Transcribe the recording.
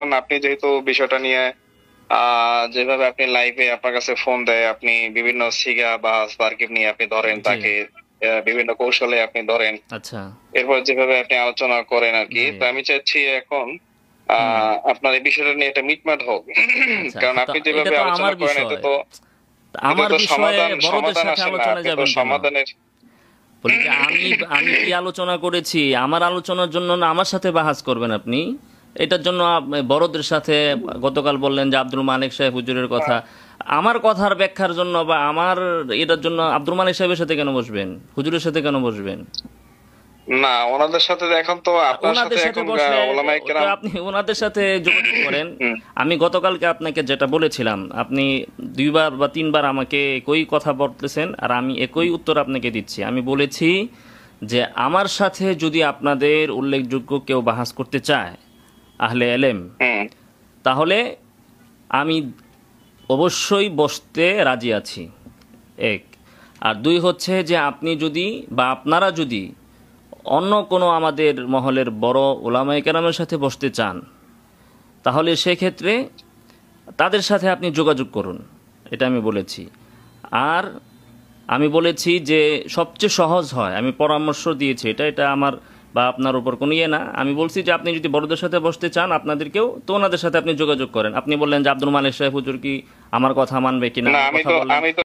আপনি যেহেতু বিষয়টা নিয়ে যেভাবে আপনি লাইভে আপনার কাছে ফোন দেয়, আপনি বিভিন্ন সিগা বা সার্কিট নিয়ে আপনি ধরেন জি। তাকে, বিভিন্ন কৌশলে আপনি ধরেন। আচ্ছা। এরপর যেভাবে আপনি আলোচনা করেন আরকি। জি। তো আমি চাচ্ছি এখন হুম। আপনার এই বিষয়টা নিয়ে একটা মিটমাট হোক। আচ্ছা, কারণ তো আপনি এটা যেভাবে তো আলোচনা আমার করেন এতে বিষয়। তো এতে আমার তো বিষয়ে সমাধান বড়দের সমাধান সাথে আসে না। আলোচনায় আপনি তো যাবেন কেন? সমাধানের বলি যে আমি কি আলোচনা করেছি, আমার আলোচনার জন্য না আমার সাথে বাহাস করবেন আপনি। এটার জন্য বড়দের সাথে গতকাল বললেন যে আব্দুল মালিক সাহেব হুজুরের কথা, আমার কথার ব্যাখ্যার জন্য বা আমার এটার জন্য আব্দুল মালিক সাহেবের সাথে কেন বসবেন, হুজুরের সাথে কেন বসবেন? না, ওনাদের সাথে এখন তো আপনার সাথে ওনাদের সাথে এখন বসলে ওলামায়ে তো কেরাম। আপনি ওনাদের সাথে যোগাযোগ করেন। হুম। আমি গতকালকে আপনাকে যেটা বলেছিলাম, আপনি দুইবার বা তিনবার আমাকে একই কথা বলতেছেন আর আমি একই উত্তর আপনাকে দিচ্ছি। আমি বলেছি যে আমার সাথে যদি আপনাদের উল্লেখযোগ্য কেউ বাহাস করতে চায়, আহলে এলেম, হুম। তাহলে আমি অবশ্যই বসতে রাজি আছি, এক। আর দুই হচ্ছে যে আপনি যদি বা আপনারা যদি অন্য কোনো আমাদের মহলের বড় ওলামায়ে কেরামের সাথে বসতে চান, তাহলে সেক্ষেত্রে তাদের সাথে আপনি যোগাযোগ করুন, এটা আমি বলেছি। আর আমি বলেছি যে সবচেয়ে সহজ হয়, আমি পরামর্শ দিয়েছি, এটা এটা আমার বা আপনার উপর কোনো ইয়ে না। আমি বলছি যে আপনি যদি বড়দের সাথে বসতে চান আপনাদেরকেও, তো ওনাদের সাথে আপনি যোগাযোগ করেন। আপনি বললেন যে আব্দুল মালিক সাহেব হুজুর কি আমার কথা মানবে কিনা, না, আমার কথা বললেন। আমি তো